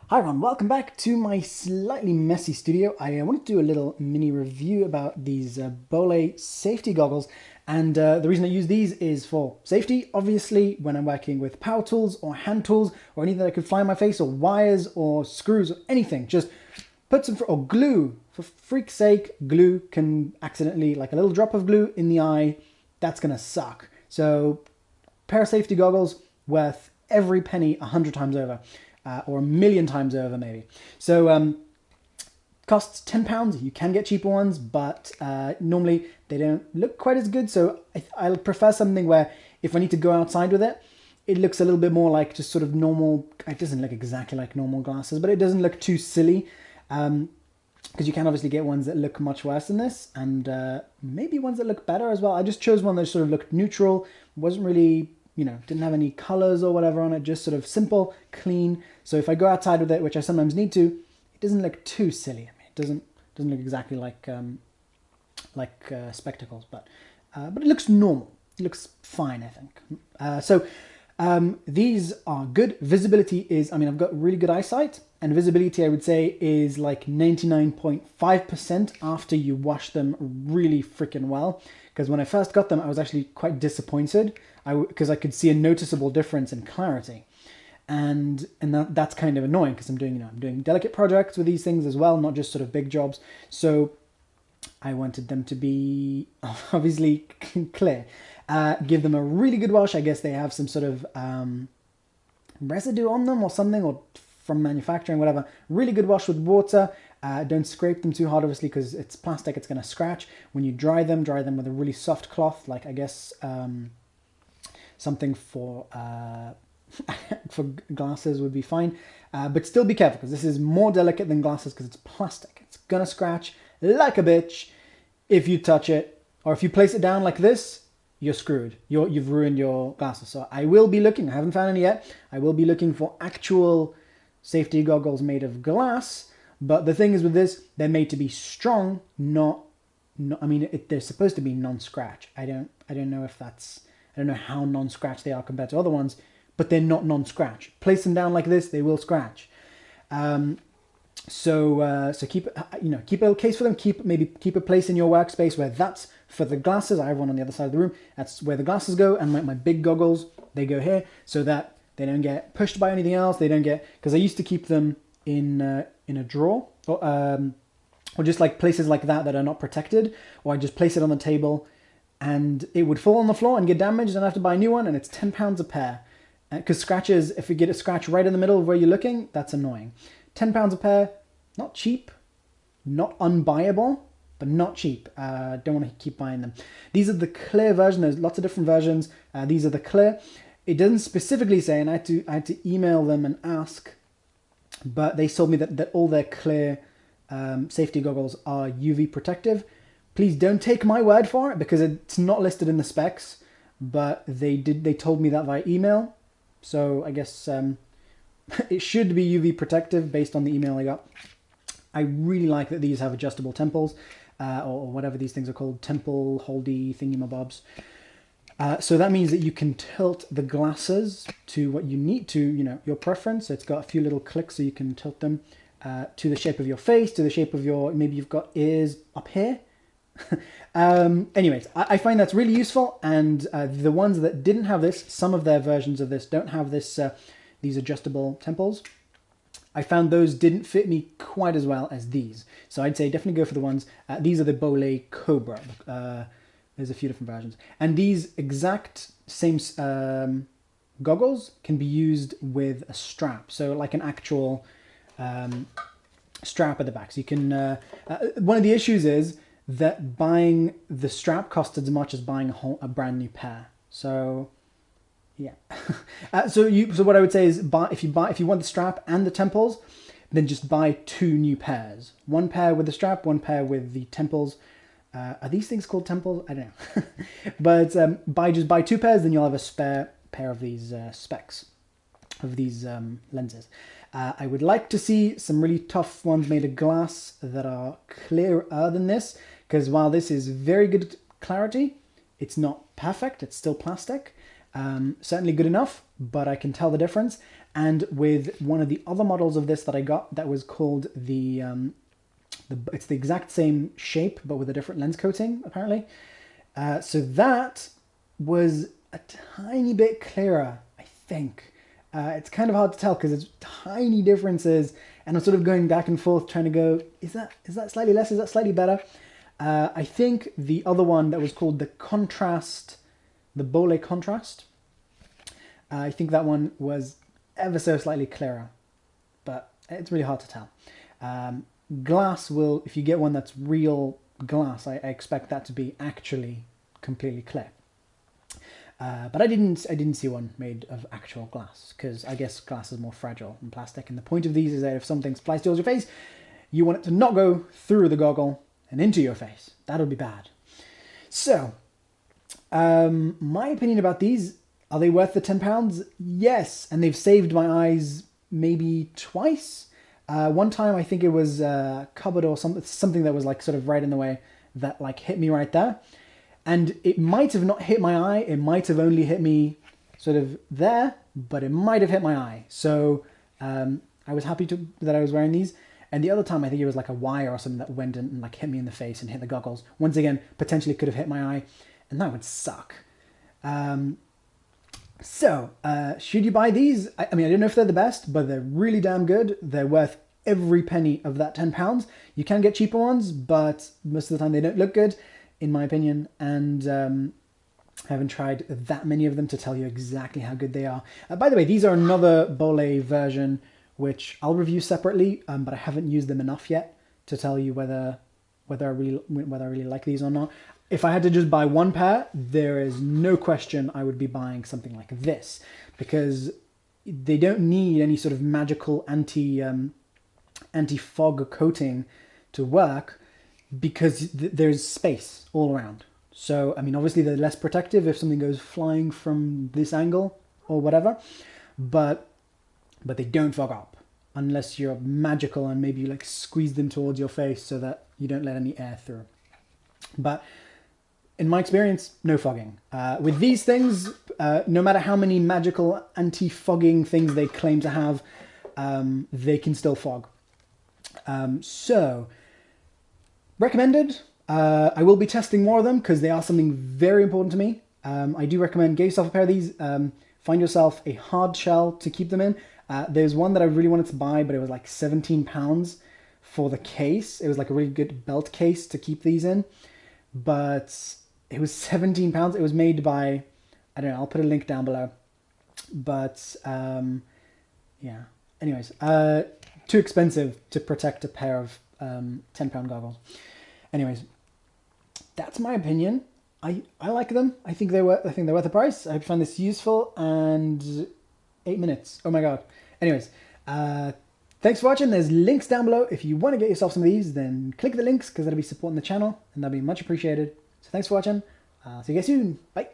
Hi everyone, welcome back to my slightly messy studio. I wanted to do a little mini review about these Bolle safety goggles, and the reason I use these is for safety, obviously, when I'm working with power tools or hand tools or anything that could fly in my face, or wires or screws or anything. Just put some, or glue. For freak's sake, glue can accidentally, like a little drop of glue in the eye, that's gonna suck. So, pair of safety goggles worth every penny 100 times over. Or a million times over maybe. So costs £10. You can get cheaper ones, but normally they don't look quite as good. So I prefer something where if I need to go outside with it, it looks a little bit more like just sort of normal. It doesn't look exactly like normal glasses, but it doesn't look too silly. Because you can obviously get ones that look much worse than this, and maybe ones that look better as well. I just chose one that sort of looked neutral, wasn't really, didn't have any colors or whatever on it, just sort of simple, clean. So if I go outside with it, which I sometimes need to, it doesn't look too silly. I mean, it doesn't look exactly like spectacles, but it looks normal. It looks fine, I think. These are good. Visibility is, I've got really good eyesight, and visibility, I would say, is like 99.5% after you wash them really freaking well. Because when I first got them, I was actually quite disappointed because I could see a noticeable difference in clarity. And that's kind of annoying because I'm doing delicate projects with these things as well, not just sort of big jobs. So I wanted them to be obviously clear. Give them a really good wash. I guess they have some sort of residue on them or something, or from manufacturing, whatever. Really good wash with water. Don't scrape them too hard, obviously, because it's plastic, it's going to scratch. When you dry them with a really soft cloth, like I guess something for for glasses would be fine. But still be careful, because this is more delicate than glasses because it's plastic. It's going to scratch like a bitch if you touch it, or if you place it down like this, you're screwed. You've ruined your glasses. So I will be looking, I haven't found any yet, I will be looking for actual safety goggles made of glass. But the thing is with this, they're made to be strong, they're supposed to be non-scratch. I don't know if that's, I don't know how non-scratch they are compared to other ones, but they're not non-scratch. Place them down like this, they will scratch. So keep keep a little case for them. Keep a place in your workspace where that's for the glasses. I have one on the other side of the room. That's where the glasses go, and my big goggles, they go here, so that they don't get pushed by anything else. They don't get, because I used to keep them in a drawer, or just like places like that are not protected, or I just place it on the table, and it would fall on the floor and get damaged, and I have to buy a new one, and it's £10 a pair. Because scratches, if you get a scratch right in the middle of where you're looking, that's annoying. £10 a pair, not cheap, not unbuyable, but not cheap. Don't want to keep buying them. These are the clear version. There's lots of different versions. These are the clear. It doesn't specifically say, and I had to email them and ask, but they told me that all their clear safety goggles are UV protective. Please don't take my word for it, because it's not listed in the specs, but they told me that via email. So I guess it should be UV protective based on the email I got. I really like that these have adjustable temples, or whatever these things are called, temple holdy thingamabobs. So that means that you can tilt the glasses to what you need to, your preference. So it's got a few little clicks, so you can tilt them to the shape of your face, to the shape of maybe you've got ears up here. Anyways, I find that's really useful, and the ones that didn't have this, some of their versions of this don't have this, these adjustable temples. I found those didn't fit me quite as well as these, so I'd say definitely go for the ones. These are the Bolle Cobra. There's a few different versions, and these exact same goggles can be used with a strap, so like an actual strap at the back. So you can. One of the issues is that buying the strap costs as much as buying a brand new pair. So yeah. So what I would say is, if you want the strap and the temples, then just buy 2 new pairs. One pair with the strap, one pair with the temples. Are these things called temples? I don't know. But buy 2 pairs, then you'll have a spare pair of these specs, of these lenses. I would like to see some really tough ones made of glass that are clearer than this, because while this is very good clarity, it's not perfect. It's still plastic. Certainly good enough, but I can tell the difference. and with one of the other models of this that I got that was called it's the exact same shape but with a different lens coating apparently. So that was a tiny bit clearer, I think. It's kind of hard to tell because there's tiny differences, and I'm sort of going back and forth trying to go, is that slightly less? Is that slightly better? I think the other one that was called the contrast, the Bolle contrast, I think that one was ever so slightly clearer, but it's really hard to tell. Glass will, if you get one that's real glass, I expect that to be actually completely clear. But I didn't see one made of actual glass, because I guess glass is more fragile than plastic, and the point of these is that if something flies towards your face, you want it to not go through the goggle and into your face. That would be bad. So, my opinion about these, are they worth the £10? Yes, and they've saved my eyes maybe twice. One time I think it was a cupboard or something that was like sort of right in the way that like hit me right there. And it might have not hit my eye, it might have only hit me sort of there, but it might have hit my eye. So I was happy that I was wearing these. And the other time I think it was like a wire or something that went and like hit me in the face and hit the goggles. Once again, potentially could have hit my eye, and that would suck. So, should you buy these? I mean, I don't know if they're the best, but they're really damn good. They're worth every penny of that £10. You can get cheaper ones, but most of the time they don't look good, in my opinion, and I haven't tried that many of them to tell you exactly how good they are. By the way, these are another Bolle version, which I'll review separately, but I haven't used them enough yet to tell you whether I really like these or not. If I had to just buy one pair, there is no question I would be buying something like this, because they don't need any sort of magical anti-fog coating to work, because there's space all around. So, I mean, obviously they're less protective if something goes flying from this angle or whatever, but they don't fog up unless you're magical and maybe you like squeeze them towards your face so that you don't let any air through. But in my experience, no fogging. With these things, no matter how many magical anti-fogging things they claim to have, they can still fog. So, recommended. I will be testing more of them because they are something very important to me. I do recommend get yourself a pair of these. Find yourself a hard shell to keep them in. There's one that I really wanted to buy, but it was like £17 for the case. It was like a really good belt case to keep these in, but it was £17. It was made by, I don't know, I'll put a link down below. But yeah, anyways, too expensive to protect a pair of £10 goggles. Anyways, that's my opinion. I like them. I think they're worth the price. I hope you find this useful. And 8 minutes. Oh my god. Anyways, thanks for watching. There's links down below. If you want to get yourself some of these, then click the links because that'll be supporting the channel and that'll be much appreciated. So thanks for watching. See you guys soon. Bye.